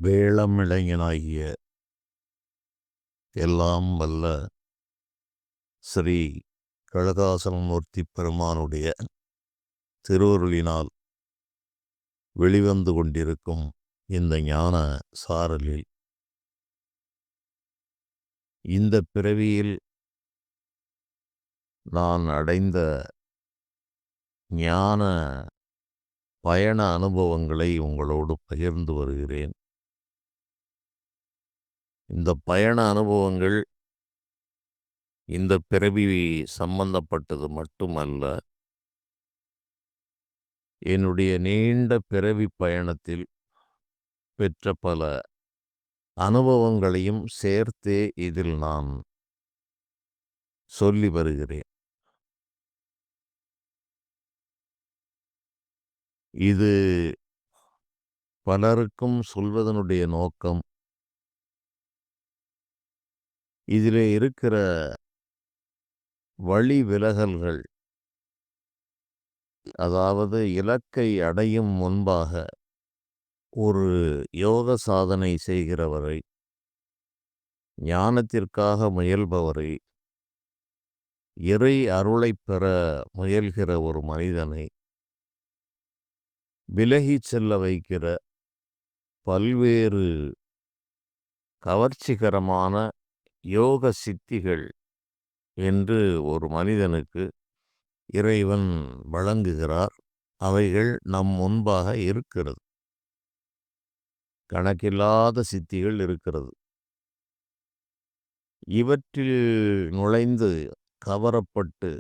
வேளமிளைஞனாகிய எல்லாம் வல்ல ஸ்ரீ கழகாசலமூர்த்தி பெருமானுடைய திருவருளினால் வெளிவந்து கொண்டிருக்கும் இந்த ஞான சாரலில் இந்த பிறவியில் நான் அடைந்த ஞான பயண அனுபவங்களை உங்களோடு பகிர்ந்து வருகிறேன். இந்த பயண அனுபவங்கள் இந்த பிறவி சம்பந்தப்பட்டது மட்டுமல்ல, என்னுடைய நீண்ட பிறவி பயணத்தில் பெற்ற பல அனுபவங்களையும் சேர்த்தே இதில் நான் சொல்லி வருகிறேன். இது பலருக்கும் சொல்வதனுடைய நோக்கம், இதிலே இருக்கிற வழி விலகல்கள், அதாவது இலக்கை அடையும் முன்பாக ஒரு யோக சாதனை செய்கிறவரை, ஞானத்திற்காக முயல்பவரை, இறை அருளைப் பெற முயல்கிற ஒரு மனிதனை விலகிச் செல்ல வைக்கிற பல்வேறு கவர்ச்சிகரமான யோக சித்திகள் என்று ஒரு மனிதனுக்கு இறைவன் வழங்குகிறார். அவைகள் நம் முன்பாக இருக்கிறது. கணக்கில்லாத சித்திகள் இருக்கிறது. இவற்றில் நுழைந்து கவரப்பட்டு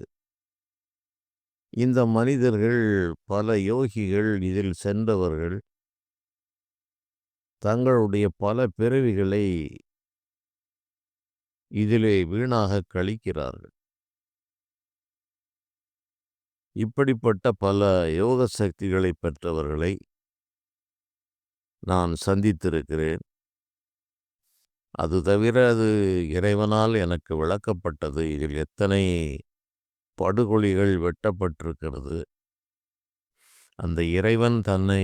இந்த மனிதர்கள், பல யோகிகள், இதில் சென்றவர்கள் தங்களுடைய பல பிறவிகளை இதிலே வீணாக கழிக்கிறார்கள். இப்படிப்பட்ட பல யோக சக்திகளை பெற்றவர்களை நான் சந்தித்திருக்கிறேன். அது தவிர அது இறைவனால் எனக்கு விளக்கப்பட்டது. இதில் எத்தனை படுகொலிகள் வெட்டப்பட்டிருக்கிறது. அந்த இறைவன் தன்னை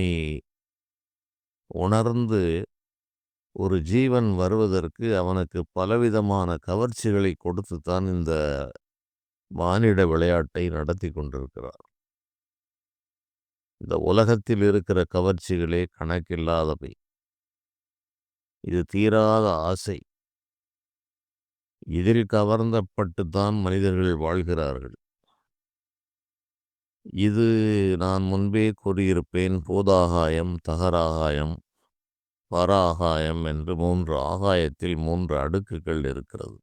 உணர்ந்து ஒரு ஜீவன் வருவதற்கு அவனுக்கு பலவிதமான கவர்ச்சிகளை கொடுத்துத்தான் இந்த மானிட விளையாட்டை நடத்தி கொண்டிருக்கிறார். இந்த உலகத்தில் இருக்கிற கவர்ச்சிகளே கணக்கில்லாதவை. இது தீராத ஆசை. இதில் கவர்ந்தப்பட்டுத்தான் மனிதர்கள் வாழ்கிறார்கள். இது நான் முன்பே கூறியிருப்பேன். பூதாகாயம், தகராகாயம், பராகாயம் என்று 3 ஆகாயத்தில் 3 அடுக்குகள் இருக்கிறது.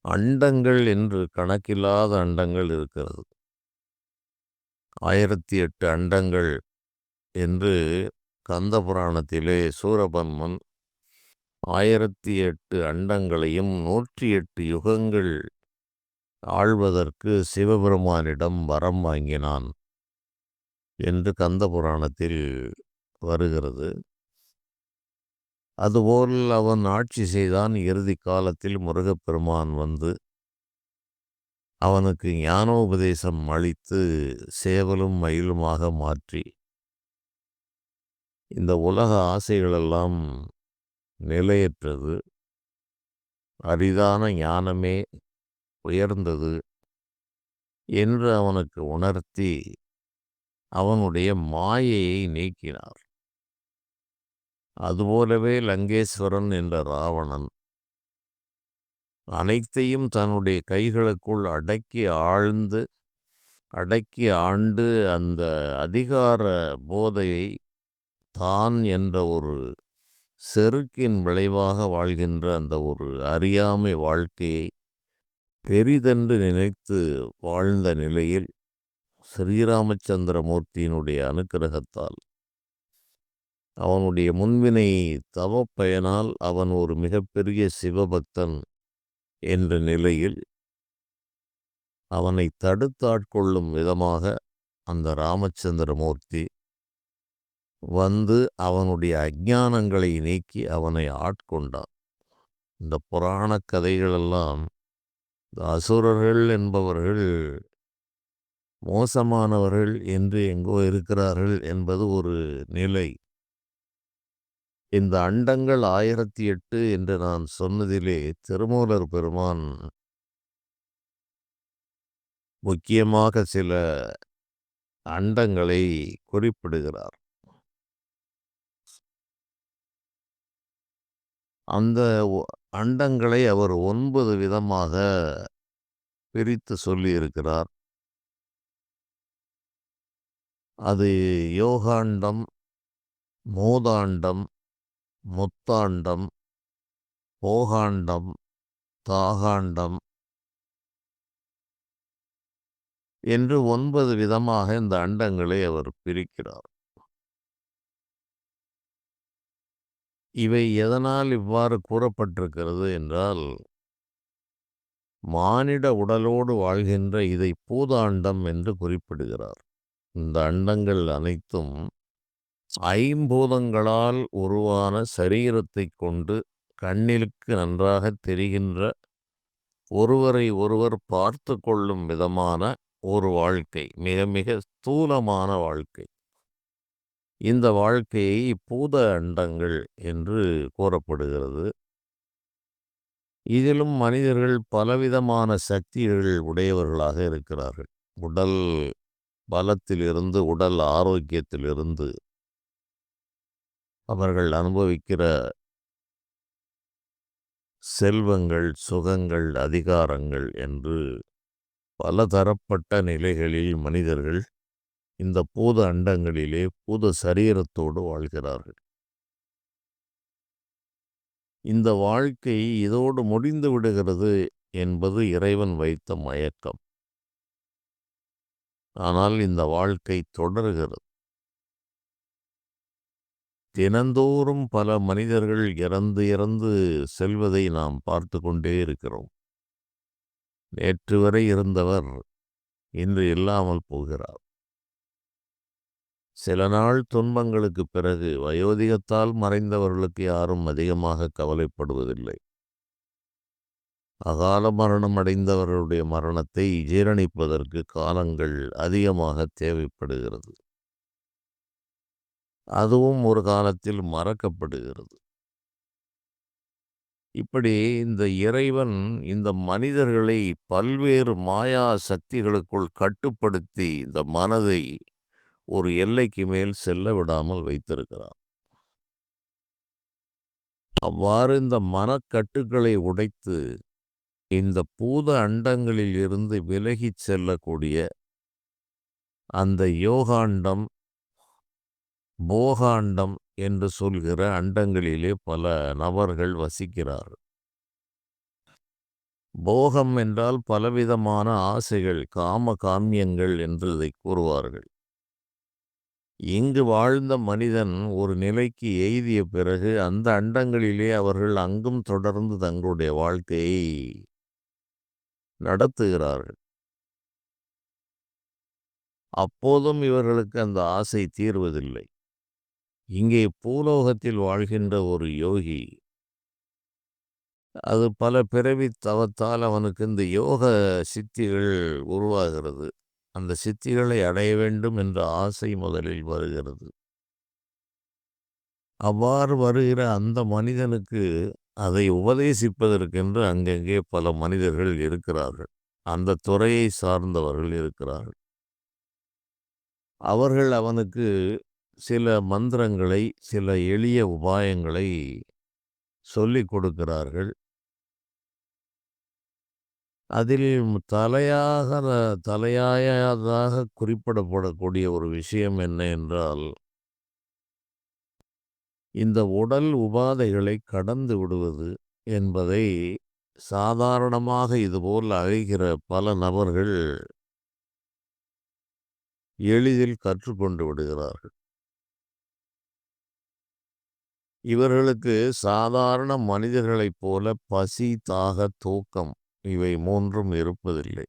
அண்டங்கள் என்று கணக்கில்லாத அண்டங்கள் இருக்கிறது. 1008 அண்டங்கள் என்று கந்த புராணத்திலே சூரபன்மன் 1008 அண்டங்களையும் 108 யுகங்கள் ஆள்வதற்கு சிவபெருமானிடம் வரம் வாங்கினான் என்று கந்த புராணத்தில் வருகிறது. அதுபோல் அவன் ஆட்சி செய்தான். இறுதி காலத்தில் முருகப்பெருமான் வந்து அவனுக்கு ஞானோபதேசம் அளித்து சேவலும் மயிலுமாக மாற்றி, இந்த உலக ஆசைகளெல்லாம் நிலையற்றது, அரிதான ஞானமே உயர்ந்தது என்று அவனுக்கு உணர்த்தி அவனுடைய மாயையை நீக்கினார். அதுபோலவே லங்கேஸ்வரன் என்ற ராவணன் அனைத்தையும் தன்னுடைய கைகளுக்குள் அடக்கி ஆண்டு அந்த அதிகார போதையை தான் என்ற ஒரு செருக்கின் விளைவாக வாழ்கின்ற அந்த ஒரு அறியாமை வாழ்க்கையை பெரிதென்று நினைத்து வாழ்ந்த நிலையில் ஸ்ரீராமச்சந்திரமூர்த்தியினுடைய அனுக்கிரகத்தால், அவனுடைய முன்வினை தவப்பயனால் அவன் ஒரு மிகப்பெரிய சிவபக்தன் என்ற நிலையில் அவனை தடுத்தாட்கொள்ளும் விதமாக அந்த ராமச்சந்திரமூர்த்தி வந்து அவனுடைய அஞ்ஞானங்களை நீக்கி அவனை ஆட்கொண்டான். இந்த புராண கதைகளெல்லாம் அசுரர்கள் என்பவர்கள் மோசமானவர்கள் என்று எங்கோ இருக்கிறார்கள் என்பது ஒரு நிலை. இந்த அண்டங்கள் 1008 என்று நான் சொன்னதிலே திருமூலர் பெருமான் முக்கியமாக சில அண்டங்களை குறிப்பிடுகிறார். அந்த ஒ அண்டங்களை அவர் 9 விதமாக பிரித்து சொல்லியிருக்கிறார். அது யோகாண்டம், மூதாண்டம், முத்தாண்டம், போகாண்டம், தாகாண்டம் என்று 9 விதமாக இந்த அண்டங்களை அவர் பிரிக்கிறார். இவை எதனால் இவ்வாறு கூறப்பட்டிருக்கிறது என்றால், மானிட உடலோடு வாழ்கின்ற இதை பூதாண்டம் என்று குறிப்பிடுகிறார். இந்த அண்டங்கள் அனைத்தும் ஐம்பூதங்களால் உருவான சரீரத்தைக் கொண்டு கண்ணிற்கு நன்றாகத் தெரிகின்ற, ஒருவரை ஒருவர் பார்த்து கொள்ளும் விதமான ஒரு வாழ்க்கை. மிக மிக ஸ்தூலமான வாழ்க்கை. இந்த வாழ்க்கையை பூத அண்டங்கள் என்று கூறப்படுகிறது. இதிலும் மனிதர்கள் பலவிதமான சக்திகள் உடையவர்களாக இருக்கிறார்கள். உடல் பலத்திலிருந்து, உடல் ஆரோக்கியத்திலிருந்து அவர்கள் அனுபவிக்கிற செல்வங்கள், சுகங்கள், அதிகாரங்கள் என்று பலதரப்பட்ட நிலைகளில் மனிதர்கள் இந்த பூத அண்டங்களிலே பூத சரீரத்தோடு வாழ்கிறார்கள். இந்த வாழ்க்கை இதோடு முடிந்து விடுகிறது என்பது இறைவன் வைத்த மயக்கம். ஆனால் இந்த வாழ்க்கை தொடர்கிறது. தினந்தோறும் பல மனிதர்கள் இறந்து இறந்து செல்வதை நாம் பார்த்து கொண்டே இருக்கிறோம். நேற்று வரை இருந்தவர் இன்று இல்லாமல் போகிறார். சில நாள் துன்பங்களுக்குப் பிறகு வயோதிகத்தால் மறைந்தவர்களுக்கு யாரும் அதிகமாக கவலைப்படுவதில்லை. அகால மரணம் அடைந்தவர்களுடைய மரணத்தை ஜீரணிப்பதற்கு காலங்கள் அதிகமாக தேவைப்படுகிறது. அதுவும் ஒரு காலத்தில் மறக்கப்படுகிறது. இப்படி இந்த இறைவன் இந்த மனிதர்களை பல்வேறு மாயா சக்திகளுக்குள் கட்டுப்படுத்தி இந்த மனதை ஒரு எல்லைக்கு மேல் செல்ல விடாமல் வைத்திருக்கிறார். அவ்வாறு இந்த மனக்கட்டுக்களை உடைத்து இந்த பூத அண்டங்களில் இருந்து விலகிச் செல்லக்கூடிய அந்த யோகாண்டம், போகாண்டம் என்று சொல்கிற அண்டங்களிலே பல நபர்கள் வசிக்கிறார்கள். போகம் என்றால் பலவிதமான ஆசைகள், காம காமியங்கள் என்று இதை கூறுவார்கள். இங்கு வாழ்ந்த மனிதன் ஒரு நிலைக்கு எய்திய பிறகு அந்த அண்டங்களிலே அவர்கள் அங்கும் தொடர்ந்து தங்களுடைய வாழ்க்கையை நடத்துகிறார்கள். அப்போதும் இவர்களுக்கு அந்த ஆசை தீர்வதில்லை. இங்கே பூலோகத்தில் வாழ்கின்ற ஒரு யோகி, அது பல பிறவி தவத்தால் அவனுக்கு இந்த யோக சித்திகள் உருவாகிறது. அந்த சித்திகளை அடைய வேண்டும் என்ற ஆசை முதலில் வருகிறது. அவ்வாறு வருகிற அந்த மனிதனுக்கு அதை உபதேசிப்பதற்கென்று அங்கங்கே பல மனிதர்கள் இருக்கிறார்கள். அந்த துறையை சார்ந்தவர்கள் இருக்கிறார்கள். அவர்கள் அவனுக்கு சில மந்திரங்களை, சில எளிய உபாயங்களை சொல்லிக் கொடுக்கிறார்கள். அதில் தலையாயதாக குறிப்பிடப்படக்கூடிய ஒரு விஷயம் என்ன என்றால், இந்த உடல் உபாதைகளை கடந்து விடுவது என்பதை சாதாரணமாக இதுபோல் அழைகிற பல நபர்கள் எளிதில் கற்றுக்கொண்டு விடுகிறார்கள். இவர்களுக்கு சாதாரண மனிதர்களைப் போல பசி, தாக, தூக்கம் இவை மூன்றும் இருப்பதில்லை.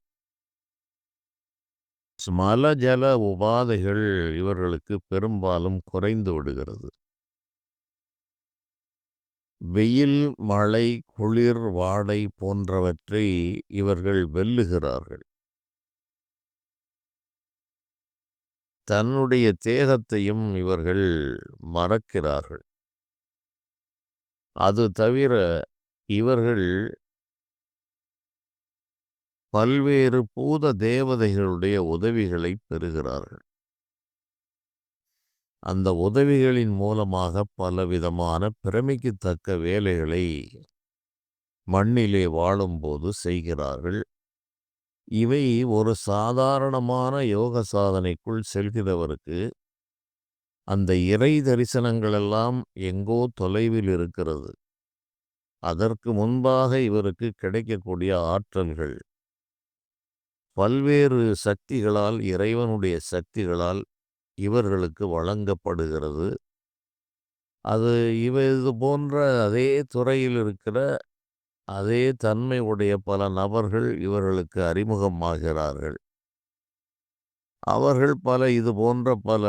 மல ஜல உபாதைகள் இவர்களுக்கு பெரும்பாலும் குறைந்து விடுகிறது. வெயில், மழை, குளிர், வாடை போன்றவற்றை இவர்கள் வெல்லுகிறார்கள். தன்னுடைய தேகத்தையும் இவர்கள் மறக்கிறார்கள். அது தவிர இவர்கள் பல்வேறு பூத தேவதைகளுடைய உதவிகளை பெறுகிறார்கள். அந்த உதவிகளின் மூலமாக பலவிதமான பிரமிக்கத்தக்க வேலைகளை மண்ணிலே வாழும்போது செய்கிறார்கள். இவை ஒரு சாதாரணமான யோக சாதனைக்குள் செல்கிறவருக்கு அந்த இறை தரிசனங்கள் எல்லாம் எங்கோ தொலைவில் இருக்கிறது. அதற்கு முன்பாக இவருக்கு கிடைக்கக்கூடிய ஆற்றல்கள் பல்வேறு சக்திகளால், இறைவனுடைய சக்திகளால் இவர்களுக்கு வழங்கப்படுகிறது. அது இது போன்ற அதே துறையில் இருக்கிற அதே தன்மை உடைய பல நபர்கள் இவர்களுக்கு அறிமுகமாகிறார்கள். அவர்கள் இது போன்ற பல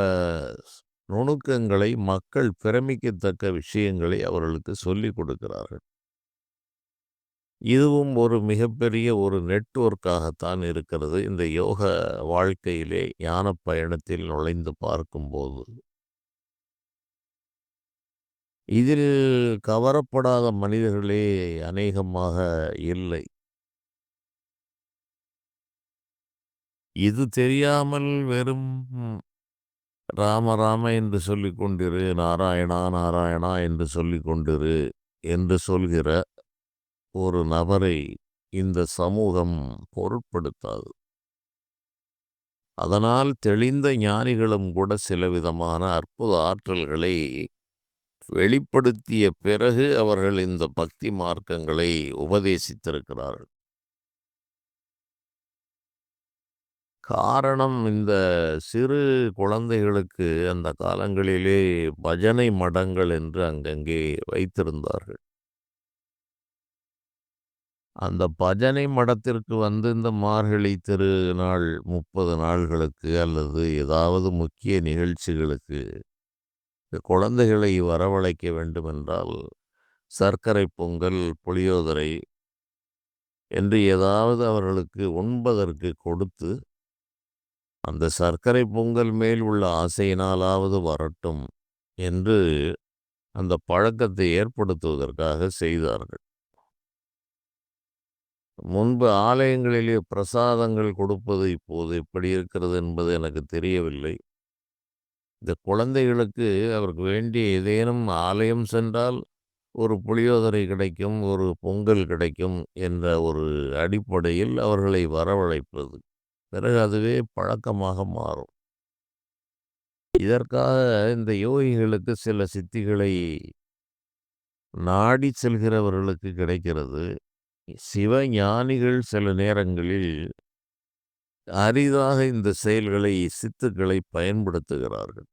நுணுக்கங்களை, மக்கள் பிரமிக்கத்தக்க விஷயங்களை அவர்களுக்கு சொல்லிக் கொடுக்கிறார்கள். இதுவும் ஒரு மிகப்பெரிய ஒரு நெட்வொர்க்காகத்தான் இருக்கிறது. இந்த யோக வாழ்க்கையிலே ஞானப் பயணத்தில் நுழைந்து பார்க்கும்போது. இதில் கவரப்படாத மனிதர்களே அநேகமாக இல்லை. இது தெரியாமல் வெறும் ராம ராம என்று சொல்லிக் கொண்டிரு, நாராயணா நாராயணா என்று சொல்லிக் கொண்டிரு என்று சொல்கிற ஒரு நபரை இந்த சமூகம் பொருட்படுத்தாது. அதனால் தெளிந்த ஞானிகளும் கூட சில விதமான அற்புத ஆற்றல்களை வெளிப்படுத்திய பிறகு அவர்கள் இந்த பக்தி மார்க்கங்களை உபதேசித்திருக்கிறார்கள். காரணம், இந்த சிறு குழந்தைகளுக்கு அந்த காலங்களிலே பஜனை மடங்கள் என்று அங்கங்கே வைத்திருந்தார்கள். அந்த பஜனை மடத்திற்கு வந்து இந்த மார்கழி திருநாள் 30 நாள்களுக்கு அல்லது ஏதாவது முக்கிய நிகழ்ச்சிகளுக்கு குழந்தைகளை வரவழைக்க வேண்டுமென்றால் சர்க்கரை பொங்கல், புளியோதரை என்று ஏதாவது அவர்களுக்கு உண்பதற்கு கொடுத்து, அந்த சர்க்கரை பொங்கல் மேல் உள்ள ஆசையினாலாவது வரட்டும் என்று அந்த பழக்கத்தை ஏற்படுத்துவதற்காக செய்தார்கள். முன்பு ஆலயங்களிலே பிரசாதங்கள் கொடுப்பது இப்போது எப்படி இருக்கிறது என்பது எனக்கு தெரியவில்லை. இந்த குழந்தைகளுக்கு அவருக்கு வேண்டிய ஏதேனும் ஆலயம் சென்றால் ஒரு புளியோதரை கிடைக்கும், ஒரு பொங்கல் கிடைக்கும் என்ற ஒரு அடிப்படையில் அவர்களை வரவழைப்பது. பிறகு அதுவே பழக்கமாக மாறும். இதற்காக இந்த யோகிகளுக்கு சில சித்திகளை நாடி செல்கிறவர்களுக்கு கிடைக்கிறது. சிவஞானிகள் சில நேரங்களில் அரிதாக இந்த செயல்களை, சித்துக்களை பயன்படுத்துகிறார்கள்.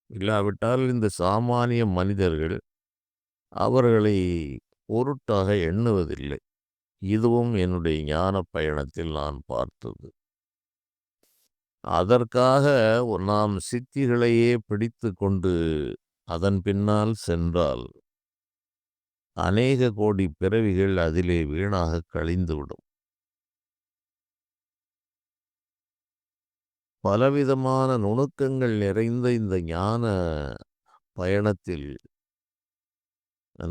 இல்லாவிட்டால் இந்த சாமானிய மனிதர்கள் அவர்களை பொருட்டாக எண்ணுவதில்லை. இதுவும் என்னுடைய ஞான பயணத்தில் நான் பார்த்தது. அதற்காக நாம் சித்திகளையே பிடித்து கொண்டு அதன் பின்னால் சென்றால் அநேக கோடி பிறவிகள் அதிலே வீணாக கழிந்துவிடும். பலவிதமான நுணுக்கங்கள் நிறைந்த இந்த ஞான பயணத்தில்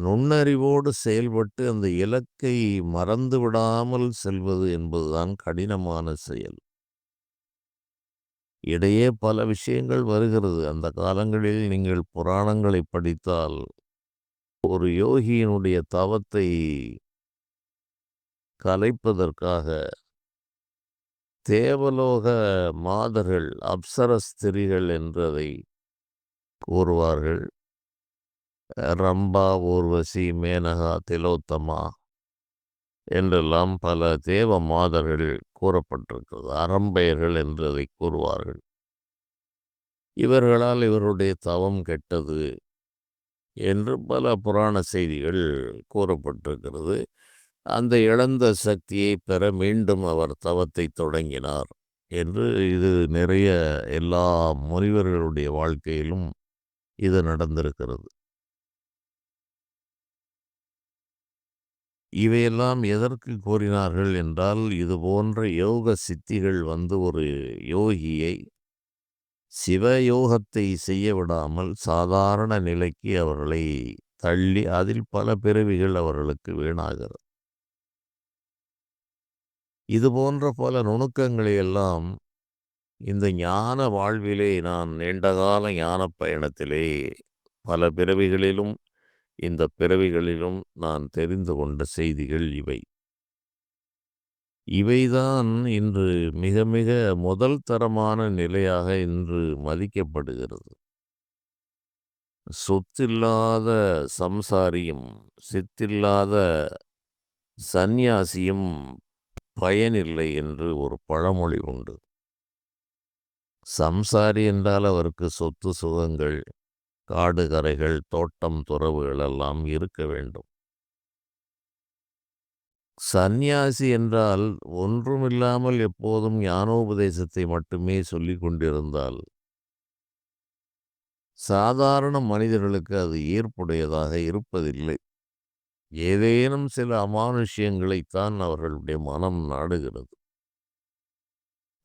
நுண்ணறிவோடு செயல்பட்டு அந்த இலக்கை மறந்து விடாமல் செல்வது என்பதுதான் கடினமான செயல். இடையே பல விஷயங்கள் வருகிறது. அந்த காலங்களில் நீங்கள் புராணங்களை படித்தால் ஒரு யோகியினுடைய தவத்தை கலைப்பதற்காக தேவலோக மாதர்கள், அப்சரஸ்திரிகள் என்று அதை கூறுவார்கள். ரம்பா, ஊர்வசி, மேனகா, திலோத்தமா என்றெல்லாம் பல தேவ மாதர்கள் கூறப்பட்டிருக்கிறது. அறம்பெயர்கள் என்று அதை கூறுவார்கள். இவர்களால் இவருடைய தவம் கெட்டது என்று பல புராண செய்திகள் கூறப்பட்டிருக்கிறது. அந்த இழந்த சக்தியை பெற மீண்டும் அவர் தவத்தை தொடங்கினார் என்று இது நிறைய எல்லா முனிவர்களுடைய வாழ்க்கையிலும் இது நடந்திருக்கிறது. இவையெல்லாம் எதற்கு கூறினார்கள் என்றால், இது போன்ற யோக சித்திகள் வந்து ஒரு யோகியை சிவயோகத்தை செய்ய விடாமல் சாதாரண நிலைக்கு அவர்களை தள்ளி அதில் பல பிறவிகள் அவர்களுக்கு வீணாகிறது. இது போன்ற பல நுணுக்கங்களை எல்லாம் இந்த ஞான வாழ்விலே நான் நீண்டகால ஞானப் பயணத்திலே பல பிறவிகளிலும், இந்த பிறவிகளிலும் நான் தெரிந்து கொண்ட செய்திகள் இவை. இவைதான் இன்று மிக மிக முதல் தரமான நிலையாக இன்று மதிக்கப்படுகிறது. சொத்தில்லாத சம்சாரியும், சித்தில்லாத சந்நியாசியும் பயனில்லை என்று ஒரு பழமொழி உண்டு. சம்சாரி என்றால் அவருக்கு சொத்து சுகங்கள், காடு கரைகள், தோட்டம் துறவுகள் எல்லாம் இருக்க வேண்டும். சந்நியாசி என்றால் ஒன்றுமில்லாமல் எப்போதும் ஞானோபதேசத்தை மட்டுமே சொல்லிக் கொண்டிருந்தால் சாதாரண மனிதர்களுக்கு அது ஈர்ப்புடையதாக இருப்பதில்லை. ஏதேனும் சில அமானுஷ்யங்களைத்தான் அவர்களுடைய மனம் நாடுகிறது.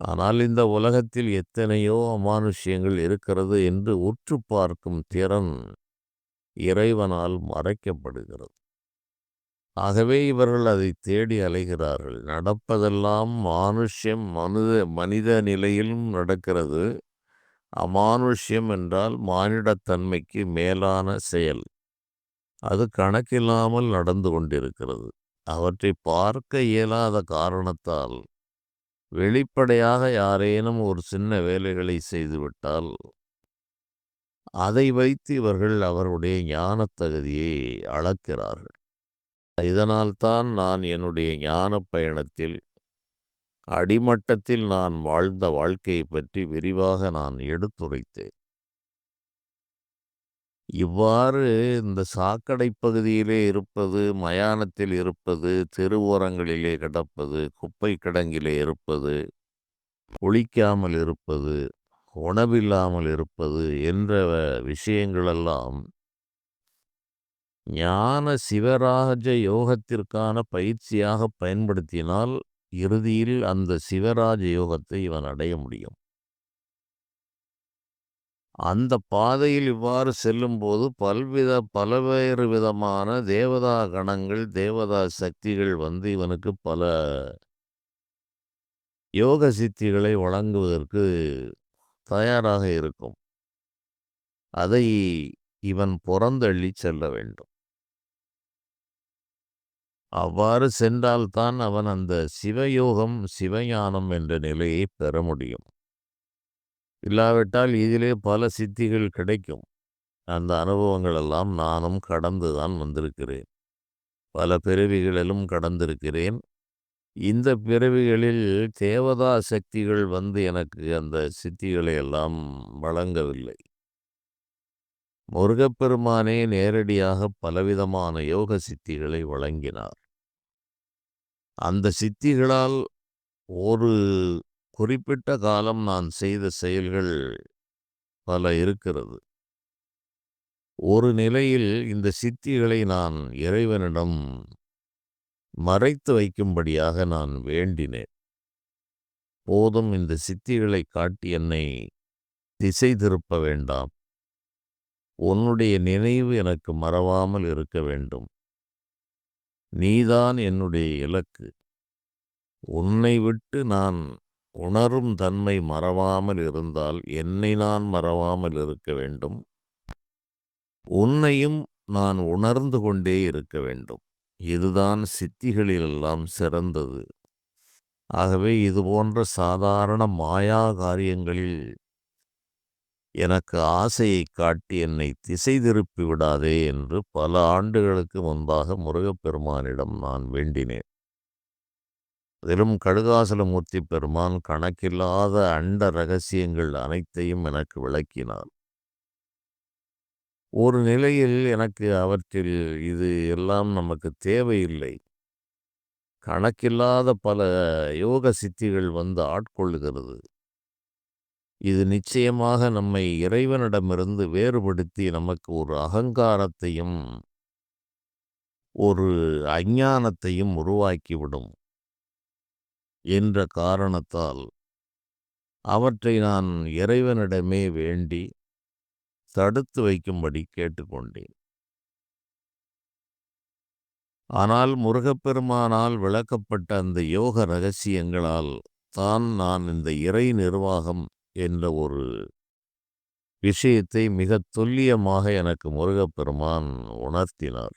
ஆனால் இந்த உலகத்தில் எத்தனையோ அமானுஷ்யங்கள் இருக்கிறது என்று உற்று பார்க்கும் திறன் இறைவனால் மறைக்கப்படுகிறது. ஆகவே இவர்கள் அதை தேடி அலைகிறார்கள். நடப்பதெல்லாம் மானுஷ்யம் மனித நிலையிலும் நடக்கிறது. அமானுஷ்யம் என்றால் மானிடத்தன்மைக்கு மேலான செயல். அது கணக்கில்லாமல் நடந்து கொண்டிருக்கிறது. அவற்றை பார்க்க இயலாத காரணத்தால் வெளிப்படையாக யாரேனும் ஒரு சின்ன வேலைகளை செய்துவிட்டால் அதை வைத்து இவர்கள் அவருடைய ஞானத் தகுதியை அளக்கிறார்கள். இதனால்தான் நான் என்னுடைய ஞானப் பயணத்தில் அடிமட்டத்தில் நான் வாழ்ந்த வாழ்க்கையை பற்றி விரிவாக நான் எடுத்துரைத்தேன். இவ்வாறு இந்த சாக்கடை பகுதியிலே இருப்பது, மயானத்தில் இருப்பது, தெருவோரங்களிலே கிடப்பது, குப்பை கிடங்கிலே இருப்பது, குளிக்காமல் இருப்பது, உணவில்லாமல் இருப்பது என்ற விஷயங்களெல்லாம் ஞான சிவராஜ யோகத்திற்கான பயிற்சியாக பயன்படுத்தினால் இறுதியில் அந்த சிவராஜ யோகத்தை இவன் அடைய முடியும். அந்த பாதையில் இவ்வாறு செல்லும்போது பல்வேறு விதமான தேவதா கணங்கள், தேவதா சக்திகள் வந்து இவனுக்கு பல யோக சித்திகளை வழங்குவதற்கு தயாராக இருக்கும். அதை இவன் புறந்தள்ளி செல்ல வேண்டும். அவ்வாறு சென்றால்தான் அவன் அந்த சிவயோகம், சிவஞானம் என்ற நிலையை பெற முடியும். இல்லாவிட்டால் இதிலே பல சித்திகள் கிடைக்கும். அந்த அனுபவங்கள் எல்லாம் நானும் கடந்துதான் வந்திருக்கிறேன். பல பிறவிகளிலும் கடந்திருக்கிறேன். இந்த பிறவிகளில் தேவதா சக்திகள் வந்து எனக்கு அந்த சித்திகளை எல்லாம் வழங்கவில்லை. முருகப்பெருமானே நேரடியாக பலவிதமான யோக சித்திகளை வழங்கினார். அந்த சித்திகளால் ஒரு குறிப்பிட்ட காலம் நான் செய்த செயல்கள் பல இருக்கிறது. ஒரு நிலையில் இந்த சித்திகளை நான் இறைவனிடம் மறைத்து வைக்கும்படியாக நான் வேண்டினேன். போதும், இந்த சித்திகளை காட்டி என்னை திசை திருப்ப வேண்டாம். உன்னுடைய நினைவு எனக்கு மறவாமல் இருக்க வேண்டும். நீதான் என்னுடைய இலக்கு. உன்னை விட்டு நான் உணரும் தன்மை மறவாமல் இருந்தால் என்னை நான் மறவாமல் இருக்க வேண்டும். உன்னையும் நான் உணர்ந்து கொண்டே இருக்க வேண்டும். இதுதான் சித்திகளிலெல்லாம் சிறந்தது. ஆகவே இது போன்ற சாதாரண மாயா காரியங்களில் எனக்கு ஆசையை காட்டி என்னை திசை திருப்பி விடாதே என்று பல ஆண்டுகளுக்கு முன்பாக முருகப்பெருமானிடம் நான் வேண்டினேன். அதிலும் கடுகாசலமூர்த்தி பெருமான் கணக்கில்லாத அண்ட ரகசியங்கள் அனைத்தையும் எனக்கு விளக்கினார். ஒரு நிலையில் எனக்கு அவற்றில் இது எல்லாம் நமக்கு தேவையில்லை. கணக்கில்லாத பல யோக சித்திகள் வந்து ஆட்கொள்ளுகிறது. இது நிச்சயமாக நம்மை இறைவனிடமிருந்து வேறுபடுத்தி நமக்கு ஒரு அகங்காரத்தையும் ஒரு அஞ்ஞானத்தையும் உருவாக்கிவிடும் என்ற காரணத்தால் அவற்றை நான் இறைவனிடமே வேண்டி தடுத்து வைக்கும்படி கேட்டுக்கொண்டேன். ஆனால் முருகப்பெருமானால் விளக்கப்பட்ட அந்த யோக ரகசியங்களால் தான் நான் இந்த இறை நிர்வாகம் என்ற ஒரு விஷயத்தை மிகத் துல்லியமாக எனக்கு முருகப்பெருமான் உணர்த்தினார்.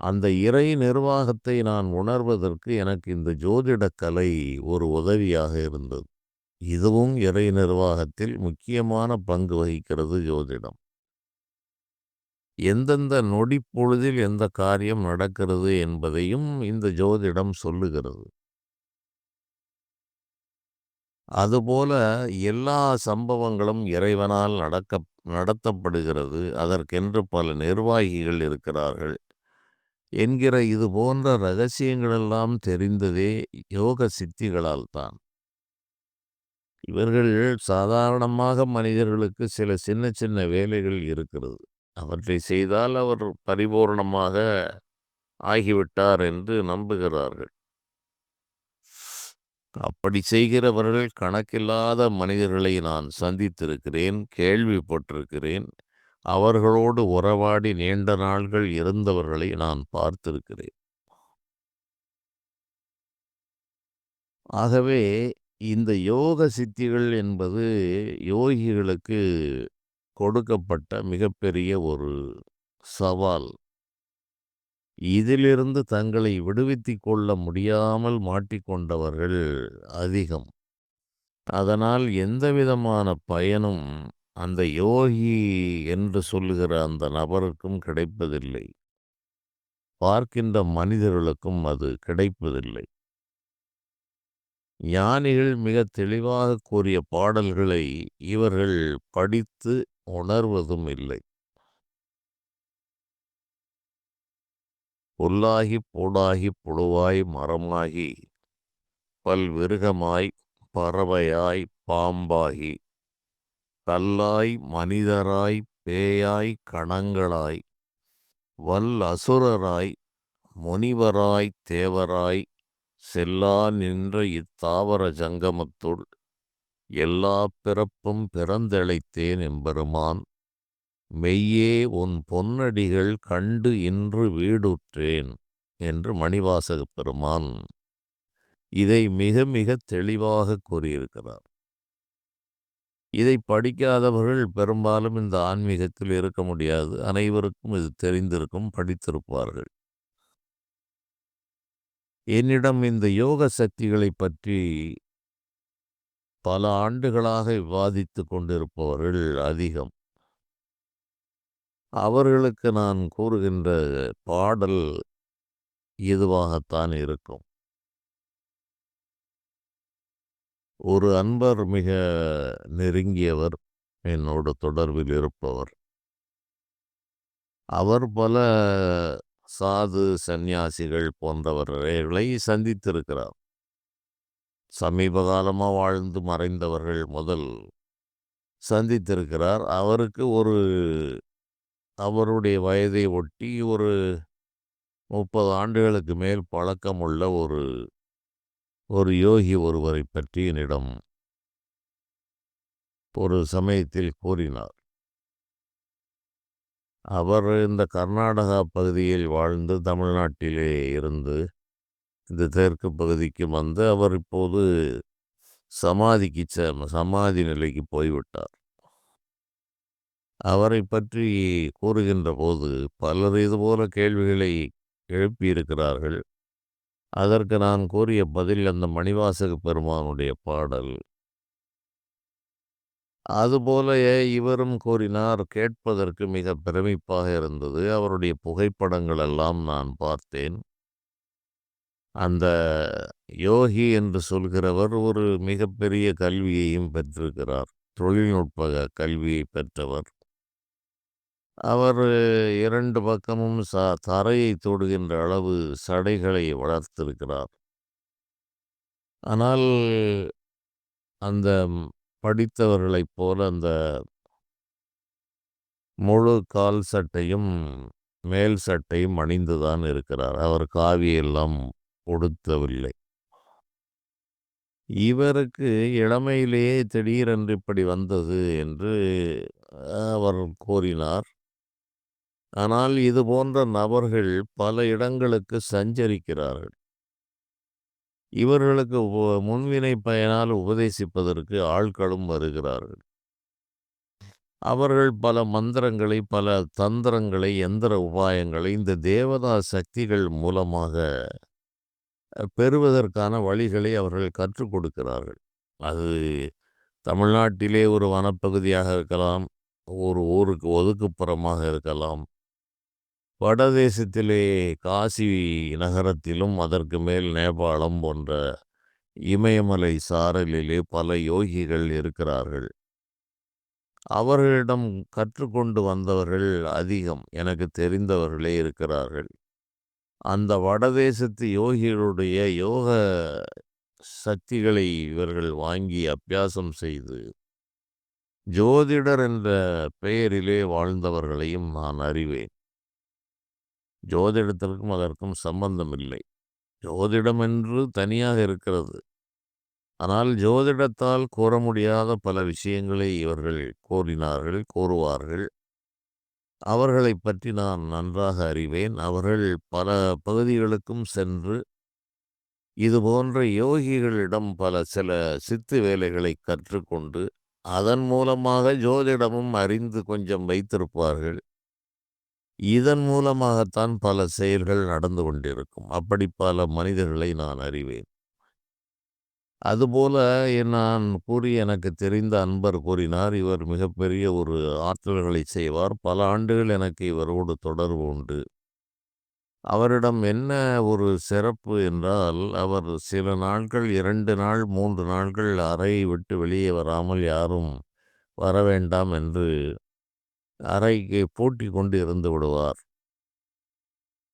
அந்த இறை நிர்வாகத்தை நான் உணர்வதற்கு எனக்கு இந்த ஜோதிடக் கலை ஒரு உதவியாக இருந்தது. இதுவும் இறை நிர்வாகத்தில் முக்கியமான பங்கு வகிக்கிறது ஜோதிடம். எந்தெந்த நொடிப்பொழுதில் எந்த காரியம் நடக்கிறது என்பதையும் இந்த ஜோதிடம் சொல்லுகிறது. அதுபோல எல்லா சம்பவங்களும் இறைவனால் நடத்தப்படுகிறது. அதற்கென்று பல நிர்வாகிகள் இருக்கிறார்கள் என்கிற இது போன்ற ரகசியங்களெல்லாம் தெரிந்ததே யோக சித்திகளால் தான். இவர்கள் சாதாரணமாக மனிதர்களுக்கு சில சின்ன சின்ன வேலைகள் இருக்கிறது. அவற்றை செய்தால் அவர் பரிபூரணமாக ஆகிவிட்டார் என்று நம்புகிறார்கள். அப்படி செய்கிறவர்கள் கணக்கில்லாத மனிதர்களை நான் சந்தித்திருக்கிறேன், கேள்விப்பட்டிருக்கிறேன். அவர்களோடு உறவாடி நீண்ட நாள்கள் இருந்தவர்களை நான் பார்த்திருக்கிறேன். ஆகவே இந்த யோக சித்திகள் என்பது யோகிகளுக்கு கொடுக்கப்பட்ட மிகப்பெரிய ஒரு சவால். இதிலிருந்து தங்களை விடுவித்துக் கொள்ள முடியாமல் மாட்டிக்கொண்டவர்கள் அதிகம். அதனால் எந்தவிதமான பயனும் அந்த யோகி என்று சொல்லுகிற அந்த நபருக்கும் கிடைப்பதில்லை. பார்க்கின்ற மனிதர்களுக்கும் அது கிடைப்பதில்லை. ஞானிகள் மிகத் தெளிவாக கூறிய பாடல்களை இவர்கள் படித்து உணர்வதும் இல்லை. புல்லாகிப் பூடாகிப் புழுவாய் மரமாகி பல்விருகமாய் பறவையாய் பாம்பாகி கல்லாய் மனிதராய் பேயாய் கணங்களாய் வல்லசுரராய் முனிவராய் தேவராய் செல்லா நின்ற இத்தாவர ஜங்கமத்துள் எல்லாப் பிறப்பும் பிறந்தழைத்தேன் எம்பெருமான் மெய்யே உன் பொன்னடிகள் கண்டு இன்று வீடுற்றேன் என்று மணிவாசகப் பெருமான் இதை மிக மிக தெளிவாக கூறியிருக்கிறார். இதை படிக்காதவர்கள் பெரும்பாலும் இந்த ஆன்மீகத்தில் இருக்க முடியாது. அனைவருக்கும் இது தெரிந்திருக்கும், படித்திருப்பார்கள். என்னிடம் இந்த யோக சக்திகளைப் பற்றி பல ஆண்டுகளாக விவாதித்துக் கொண்டிருப்பவர்கள் அதிகம். அவர்களுக்கு நான் கூறுகின்ற பாடல் இதுவாகத்தான் இருக்கும். ஒரு அன்பர் மிக நெருங்கியவர், என்னோடு தொடர்பில் இருப்பவர். அவர் பல சாது, சந்நியாசிகள் போன்றவர்களை சந்தித்திருக்கிறார். சமீப காலமா வாழ்ந்து மறைந்தவர்கள் முதல் சந்தித்திருக்கிறார். அவருக்கு அவருடைய வயதை ஒட்டி ஒரு 30 ஆண்டுகளுக்கு மேல் பழக்கமுள்ள ஒரு யோகி ஒருவரைப் பற்றி என்னிடம் ஒரு சமயத்தில் கூறினார். அவர் இந்த கர்நாடகா பகுதியில் வாழ்ந்து தமிழ்நாட்டிலே இருந்து இந்த தெற்கு பகுதிக்கு வந்து அவர் இப்போது சமாதி நிலைக்கு போய்விட்டார். அவரை பற்றி கூறுகின்ற போது பலர் இதுபோல கேள்விகளை எழுப்பியிருக்கிறார்கள். அதற்கு நான் கூறிய பதில் அந்த மணிவாசக பெருமானுடைய பாடல். அதுபோல இவரும் கூறினார். கேட்பதற்கு மிக பிரமிப்பாக இருந்தது. அவருடைய புகைப்படங்கள் எல்லாம் நான் பார்த்தேன். அந்த யோகி என்று சொல்கிறவர் ஒரு மிகப்பெரிய கல்வியையும் பெற்றிருக்கிறார். தொழில்நுட்ப கல்வியை பெற்றவர். அவர் 2 பக்கமும் தரையை தொடுகின்ற அளவு சடைகளை வளர்த்திருக்கிறார். ஆனால் அந்த படித்தவர்களைப் போல அந்த முழு கால் சட்டையும் மேல் சட்டையும் அணிந்துதான் இருக்கிறார். அவர் காவியெல்லாம் உடுத்தவில்லை. இவருக்கு இளமையிலேயே திடீரென்று இப்படி வந்தது என்று அவர் கூறினார். ஆனால் இது போன்ற நபர்கள் பல இடங்களுக்கு சஞ்சரிக்கிறார்கள். இவர்களுக்கு முன்வினை பயனால் உபதேசிப்பதற்கு ஆட்களும் வருகிறார்கள். அவர்கள் பல மந்திரங்களை, பல தந்திரங்களை, எந்திர உபாயங்களை இந்த தேவதா சக்திகள் மூலமாக பெறுவதற்கான வழிகளை அவர்கள் கற்றுக் கொடுக்கிறார்கள். அது தமிழ்நாட்டிலே ஒரு வனப்பகுதியாக இருக்கலாம், ஒரு ஊருக்கு ஒதுக்குப்புறமாக இருக்கலாம். வடதேசத்திலே காசி நகரத்திலும், அதற்கு மேல் நேபாளம் போன்ற இமயமலை சாரலிலே பல யோகிகள் இருக்கிறார்கள். அவர்களிடம் கற்றுக்கொண்டு வந்தவர்கள் அதிகம். எனக்கு தெரிந்தவர்களே இருக்கிறார்கள். அந்த வடதேசத்து யோகிகளுடைய யோக சக்திகளை இவர்கள் வாங்கி அபியாசம் செய்து, ஜோதிடர் என்ற பெயரிலே வாழ்ந்தவர்களையும் நான் அறிவேன். ஜோதிடத்திற்கும் அதற்கும் சம்பந்தம் இல்லை. ஜோதிடம் என்று தனியாக இருக்கிறது. ஆனால் ஜோதிடத்தால் கூற முடியாத பல விஷயங்களை இவர்கள் கூறுவார்கள். அவர்களைப் பற்றி நான் நன்றாக அறிவேன். அவர்கள் பல பகுதிகளுக்கும் சென்று இதுபோன்ற யோகிகளிடம் சில சித்து வேலைகளை கற்றுக்கொண்டு, அதன் மூலமாக ஜோதிடமும் அறிந்து கொஞ்சம் வைத்திருப்பார்கள். இதன் மூலமாகத்தான் பல செயல்கள் நடந்து கொண்டிருக்கும். அப்படி பல மனிதர்களை நான் அறிவேன். அதுபோல நான் எனக்கு தெரிந்த அன்பர் கூறினார், இவர் மிகப்பெரிய ஒரு ஆற்றல்களை செய்வார். பல ஆண்டுகள் எனக்கு இவரோடு தொடர்பு உண்டு. அவரிடம் என்ன ஒரு சிறப்பு என்றால், அவர் சில நாட்கள் 2 நாள், 3 நாட்கள் அறையை விட்டு வெளியே வராமல் யாரும் வர வேண்டாம் என்று அறைக்கு பூட்டிக் கொண்டு இருந்து விடுவார்.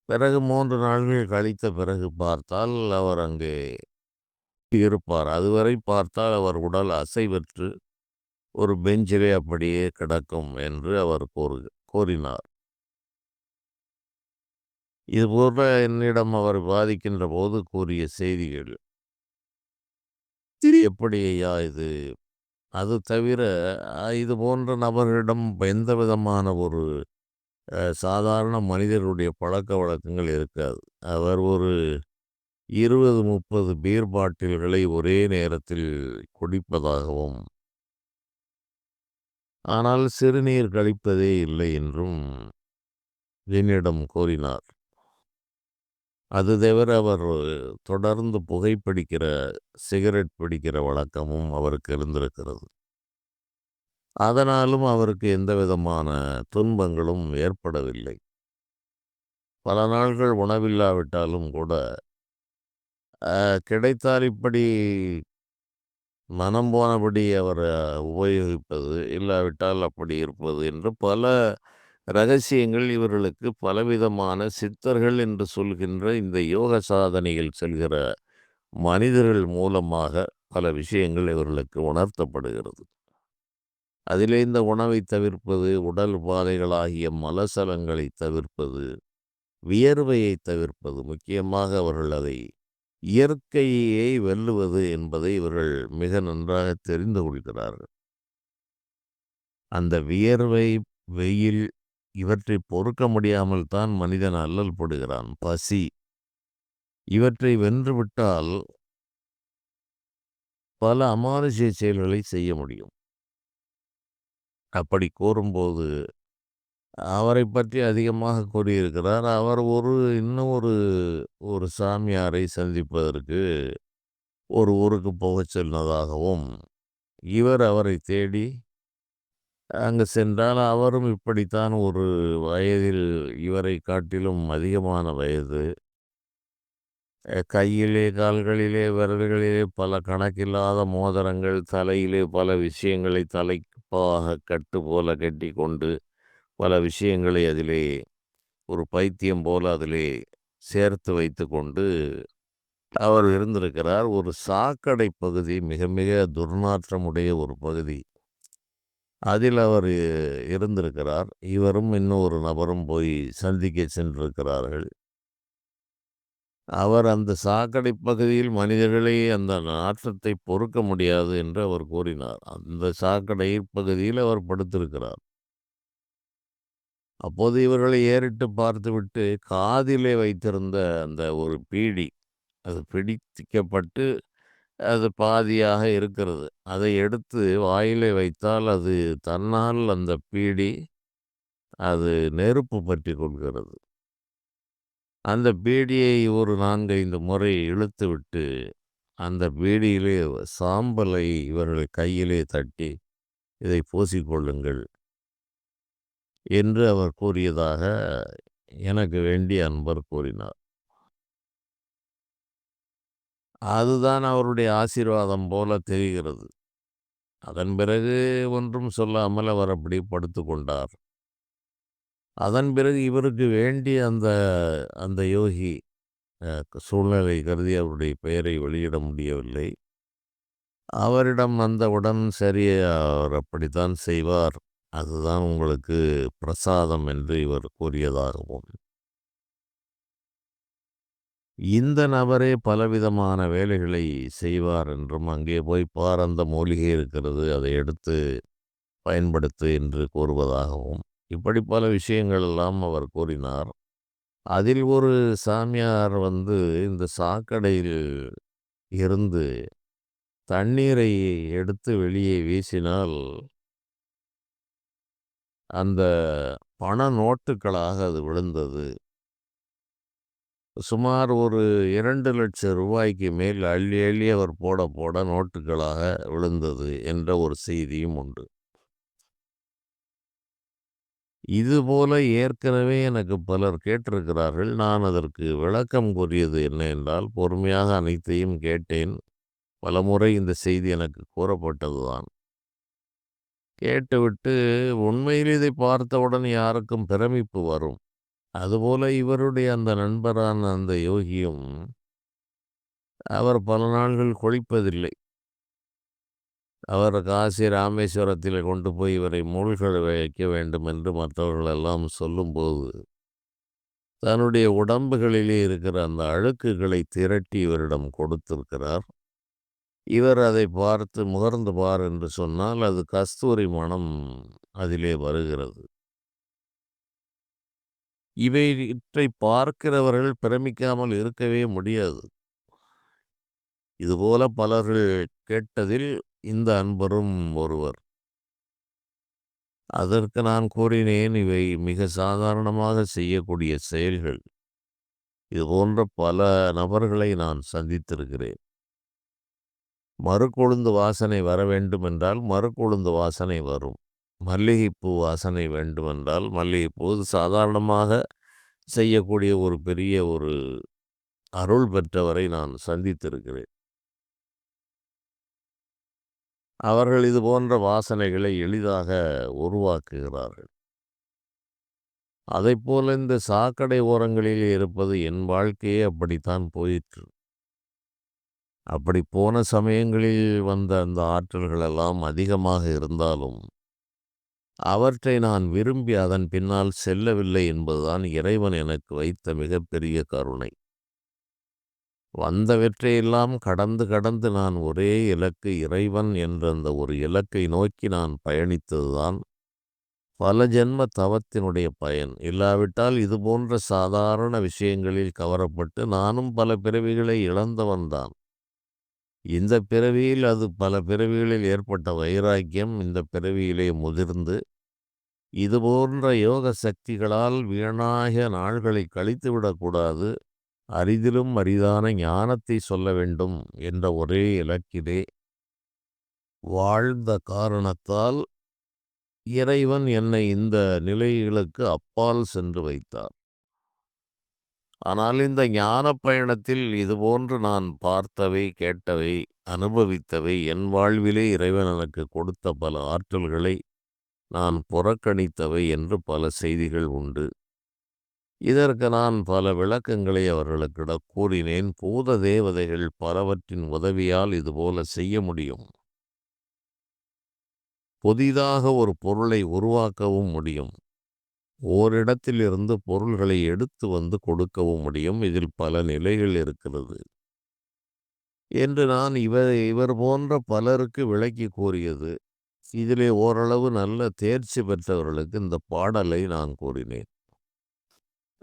பிறகு 3 நாட்கள் கழித்த பிறகு பார்த்தால் அவர் அங்கே இருப்பார். அதுவரை பார்த்தால் அவர் உடல் அசைவற்று ஒரு பெஞ்சிலே அப்படியே கிடக்கும் என்று அவர் கூறினார். இதுபோன்ற என்னிடம் அவர் விவாதிக்கின்ற போது கூறிய செய்திகள். எப்படி ஐயா இது? அது தவிர இது போன்ற நபர்களிடம் எந்த விதமான ஒரு சாதாரண மனிதருடைய பழக்கவழக்கங்கள் இருக்காது. அவர் ஒரு 20, 30 பீர் பாட்டில்களை ஒரே நேரத்தில் குடிப்பதாகவும், ஆனால் சிறுநீர் கழிப்பதே இல்லை என்றும் என்னிடம் கூறினார். அது தவிர அவர் தொடர்ந்து புகைப்பிடிக்கிற, சிகரெட் பிடிக்கிற வழக்கமும் அவருக்கு இருந்திருக்கிறது. அதனாலும் அவருக்கு எந்த விதமான துன்பங்களும் ஏற்படவில்லை. பல நாட்கள் உணவில்லாவிட்டாலும் கூட கிடைத்தால் இப்படி மனம் போனபடி அவர் உபயோகிப்பது, இல்லாவிட்டால் அப்படி இருப்பது என்று பல ரகசியங்கள் இவர்களுக்கு பலவிதமான சித்தர்கள் என்று சொல்கின்ற இந்த யோக சாதனையில் செல்கிற மனிதர்கள் மூலமாக பல விஷயங்கள் இவர்களுக்கு உணர்த்தப்படுகிறது. அதிலே இந்த உணவை தவிர்ப்பது, உடல் உபாதைகளாகிய மலசலங்களை தவிர்ப்பது, வியர்வையை தவிர்ப்பது, முக்கியமாக அவர்கள் அதை இயற்கையை வெல்லுவது என்பதை இவர்கள் மிக நன்றாக தெரிந்து கொள்கிறார்கள். அந்த வியர்வை, வெயில் இவற்றை பொறுக்க முடியாமல் தான் மனிதன் அல்லல் படுகிறான். பசி இவற்றை வென்றுவிட்டால் பல அமானுஷ்ய செயல்களை செய்ய முடியும். அப்படி கூறும்போது அவரை பற்றி அதிகமாக கூறியிருக்கிறார். அவர் இன்னும் ஒரு சாமியாரை சந்திப்பதற்கு ஒரு ஊருக்கு போகச் சென்றதாகவும், இவர் அவரை தேடி அங்கு சென்றால் அவரும் இப்படித்தான் ஒரு வயதில் இவரை காட்டிலும் அதிகமான வயது. கையிலே, கால்களிலே, விரல்களிலே பல கணக்கில்லாத மோதிரங்கள், தலையிலே பல விஷயங்களை தலைப்பாக கட்டு போல கட்டிக்கொண்டு, பல விஷயங்களை அதிலே ஒரு பைத்தியம் போல அதிலே சேர்த்து வைத்துக்கொண்டு அவர் இருந்திருக்கிறார். ஒரு சாக்கடை பகுதி, மிக மிக துர்நாற்றமுடைய ஒரு பகுதி. அதில் அவர் இருந்திருக்கிறார். இவரும் இன்னும் ஒரு நபரும் போய் சந்திக்க சென்றிருக்கிறார்கள். அவர் அந்த சாக்கடை பகுதியில் மனிதர்களே அந்த நாற்றத்தை பொறுக்க முடியாது என்று அவர் கூறினார். அந்த சாக்கடை பகுதியில் அவர் படுத்திருக்கிறார். அப்போது இவர்களை ஏறிட்டு பார்த்துவிட்டு காதிலே வைத்திருந்த அந்த ஒரு பீடி, அது பிடிக்கப்பட்டு அது பாதியாக இருக்கிறது. அதை எடுத்து வாயிலே வைத்தால் அது தன்னால் அந்த பீடி அது நெருப்பு பற்றிக் கொள்கிறது. அந்த பீடியை ஒரு 4, 5 முறை இழுத்துவிட்டு, அந்த பீடியிலே சாம்பலை இவர்கள் கையிலே தட்டி, "இதை பூசிக்கொள்ளுங்கள்" என்று அவர் கூறியதாக எனக்கு வேண்டிய அன்பர் கூறினார். அதுதான் அவருடைய ஆசீர்வாதம் போல தெரிகிறது. அதன் பிறகு ஒன்றும் சொல்லாமல் அவர் அப்படி படுத்துக் கொண்டார். அதன் பிறகு இவருக்கு வேண்டிய அந்த அந்த யோகி சூழ்நிலை கருதி அவருடைய பெயரை வெளியிட முடியவில்லை. அவரிடம் வந்தவுடன் சரி அவர் அப்படித்தான் செய்வார். அதுதான் உங்களுக்கு பிரசாதம் என்று இவர் கூறியதாகவும், இந்த நபரே பலவிதமான வேலைகளை செய்வார் என்றும், அங்கே போய் பார் அந்த மூலிகை இருக்கிறது, அதை எடுத்து பயன்படுத்து என்று கூறுவதாகவும், இப்படி பல விஷயங்கள் எல்லாம் அவர் கூறினார். அதில் ஒரு சாமியார் இந்த சாக்கடையில் இருந்து தண்ணீரை எடுத்து வெளியே வீசினால், அந்த பண நோட்டுகளாக அது விழுந்தது. சுமார் ஒரு ரூ. 2,00,000 மேல் அள்ளி அள்ளி அவர் போட போட நோட்டுகளாக விழுந்தது என்ற ஒரு செய்தியும் உண்டு. இதுபோல ஏற்கனவே எனக்கு பலர் கேட்டிருக்கிறார்கள். நான் அதற்கு விளக்கம் கூறியது என்ன என்றால், பொறுமையாக அனைத்தையும் கேட்டேன். பலமுறை இந்த செய்தி எனக்கு கூறப்பட்டதுதான். கேட்டுவிட்டு உண்மையில் இதை பார்த்தவுடன் யாருக்கும் பிரமிப்பு வரும். அதுபோல இவருடைய அந்த நண்பரான அந்த யோகியும், அவர் பல நாள்கள் குளிப்பதில்லை. அவர் காசி, ராமேஸ்வரத்திலே கொண்டு போய் இவரை மூழ்க வைக்க வேண்டும் என்று மற்றவர்கள் எல்லாம் சொல்லும்போது, தன்னுடைய உடம்புகளிலே இருக்கிற அந்த அழுக்குகளை திரட்டி இவரிடம் கொடுத்திருக்கிறார். இவர் அதை பார்த்து முகர்ந்து பார் என்று சொன்னால், அது கஸ்தூரி மணம் அதிலே வருகிறது. இவற்றை பார்க்கிறவர்கள் பிரமிக்காமல் இருக்கவே முடியாது. இதுபோல பலர்கள் கேட்டதில் இந்த அன்பரும் ஒருவர். அதற்கு நான் கூறினேன், இவை மிக சாதாரணமாக செய்யக்கூடிய செயல்கள். இதுபோன்ற பல நபர்களை நான் சந்தித்திருக்கிறேன். மருக்கொழுந்து வாசனை வர வேண்டுமென்றால் மருக்கொழுந்து வாசனை வரும். மல்லிகைப்பூ வாசனை வேண்டுமென்றால் மல்லிகைப்பூ சாதாரணமாக செய்யக்கூடிய ஒரு பெரிய ஒரு அருள் பெற்றவரை நான் சந்தித்திருக்கிறேன். அவர்கள் இது போன்ற வாசனைகளை எளிதாக உருவாக்குகிறார்கள். அதைப்போல இந்த சாக்கடை ஓரங்களிலே இருப்பது என் வாழ்க்கையே அப்படித்தான் போயிற்று. அப்படி போன சமயங்களில் வந்த அந்த ஆற்றல்கள் எல்லாம் அதிகமாக இருந்தாலும், அவற்றை நான் விரும்பி அதன் பின்னால் செல்லவில்லை என்பதுதான் இறைவன் எனக்கு வைத்த மிகப்பெரிய கருணை. வந்தவற்றையெல்லாம் கடந்து கடந்து நான் ஒரே இலக்கு இறைவன் என்ற அந்த ஒரு இலக்கை நோக்கி நான் பயணித்ததுதான் பல ஜென்ம தவத்தினுடைய பயன். இல்லாவிட்டால் இதுபோன்ற சாதாரண விஷயங்களில் கவரப்பட்டு நானும் பல பிறவிகளை இழந்தவன்தான். இந்த பிறவியில் அது பல பிறவிகளில் ஏற்பட்ட வைராக்கியம் இந்த பிறவியிலே முதிர்ந்து, இதுபோன்ற யோக சக்திகளால் வீணாக நாள்களை கழித்துவிடக்கூடாது, அரிதிலும் அரிதான ஞானத்தை சொல்ல வேண்டும் என்ற ஒரே இலக்கிலே வாழ்ந்த காரணத்தால் இறைவன் என்னை இந்த நிலைகளுக்கு அப்பால் சென்று வைத்தார். ஆனால் இந்த ஞான பயணத்தில் இதுபோன்று நான் பார்த்தவை, கேட்டவை, அனுபவித்தவை, என் வாழ்விலே இறைவன் எனக்கு கொடுத்த பல ஆற்றல்களை நான் புறக்கணித்தவை என்று பல செய்திகள் உண்டு. இதற்கு நான் பல விளக்கங்களை அவர்களுக்கிடம் கூறினேன். பூத தேவதைகள் பலவற்றின் உதவியால் இதுபோல செய்ய முடியும். புதிதாக ஒரு பொருளை உருவாக்கவும் முடியும். ஓரிடத்திலிருந்து பொருள்களை எடுத்து வந்து கொடுக்கவும் முடியும். இதில் பல நிலைகள் இருக்கிறது என்று நான் இவர் போன்ற பலருக்கு விளக்கி கூறியது. இதிலே ஓரளவு நல்ல தேர்ச்சி பெற்றவர்களுக்கு இந்த பாடலை நான் கூறினேன்.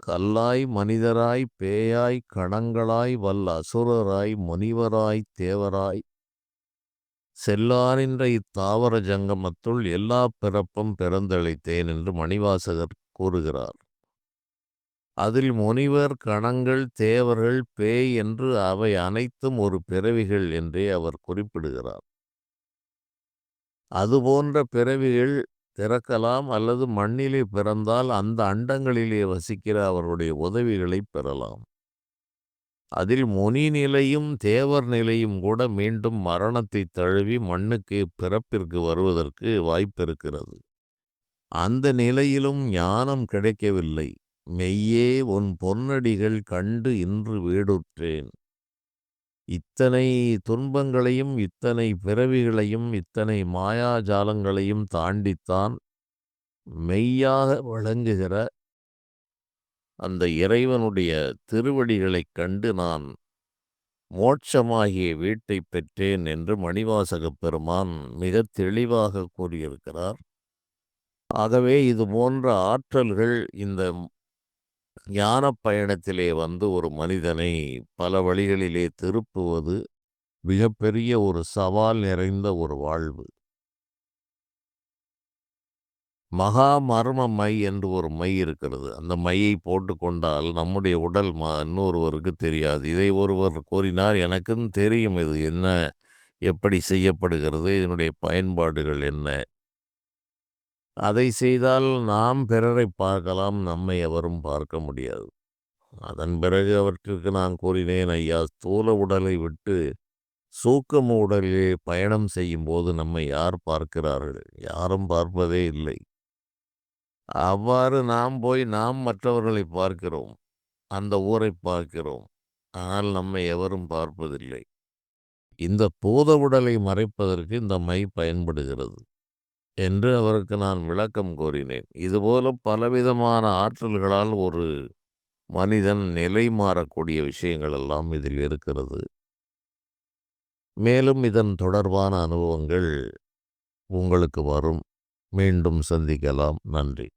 கல்லாய் மனிதராய் பேயாய் கணங்களாய் வல்ல அசுரராய் முனிவராய் தேவராய் செல்லானின்ற இத்தாவர ஜங்கமத்துள் எல்லா பிறப்பும் பிறந்தளித்தேன் என்று மணிவாசகர் கூறுகிறார். அதில் முனிவர், கணங்கள், தேவர்கள், பேய் என்று அவை அனைத்தும் ஒரு பிறவிகள் என்றே அவர் குறிப்பிடுகிறார். அதுபோன்ற பிறவிகள் பிறக்கலாம் அல்லது மண்ணிலே பிறந்தால் அந்த அண்டங்களிலே வசிக்கிற அவருடைய உதவிகளை பெறலாம். அதில் முனி நிலையும் தேவர் நிலையும் கூட மீண்டும் மரணத்தை தழுவி மண்ணுக்கு பிறப்பிற்கு வருவதற்கு வாய்ப்பிருக்கிறது. அந்த நிலையிலும் ஞானம் கிடைக்கவில்லை. மெய்யே உன் பொன்னடிகள் கண்டு இன்று வீடுற்றேன். இத்தனை துன்பங்களையும் இத்தனை பிறவிகளையும் இத்தனை மாயாஜாலங்களையும் தாண்டித்தான் மெய்யாக விளங்குகிற அந்த இறைவனுடைய திருவடிகளைக் கண்டு நான் மோட்சமாகிய வீட்டை பெற்றேன் என்று மணிவாசகப் பெருமான் மிக தெளிவாக கூறியிருக்கிறார். ஆகவே இது போன்ற ஆற்றல்கள் இந்த ஞானப் பயணத்திலே வந்து ஒரு மனிதனை பல வழிகளிலே திருப்புவது மிகப்பெரிய ஒரு சவால் நிறைந்த ஒரு வாழ்வு. மகா மர்ம மை என்று ஒரு மை இருக்கிறது. அந்த மையை போட்டுக்கொண்டால் நம்முடைய உடல் இன்னொருவருக்கு தெரியாது. இதை ஒருவர் கூறினார், எனக்கும் தெரியும் இது என்ன, எப்படி செய்யப்படுகிறது, இதனுடைய பயன்பாடுகள் என்ன. அதை செய்தால் நாம் பிறரை பார்க்கலாம், நம்மை எவரும் பார்க்க முடியாது. அதன் பிறகு அவற்றிற்கு நான் கூறினேன், ஐயா, ஸ்தூல உடலை விட்டு சூக்கும உடலிலே பயணம் செய்யும்போது நம்மை யார் பார்க்கிறார்கள்? யாரும் பார்ப்பதே இல்லை. அவ்வாறு நாம் போய் நாம் மற்றவர்களை பார்க்கிறோம், அந்த ஊரை பார்க்கிறோம், ஆனால் நம்மை எவரும் பார்ப்பதில்லை. இந்த பூத உடலை மறைப்பதற்கு இந்த மை பயன்படுகிறது என்று அவருக்கு நான் விளக்கம் கூறினேன். இதுபோல பலவிதமான ஆற்றல்களால் ஒரு மனிதன் நிலை மாறக்கூடிய விஷயங்கள் எல்லாம் இதில் இருக்கிறது. மேலும் இதன் தொடர்பான அனுபவங்கள் உங்களுக்கு வரும். மீண்டும் சந்திக்கலாம். நன்றி.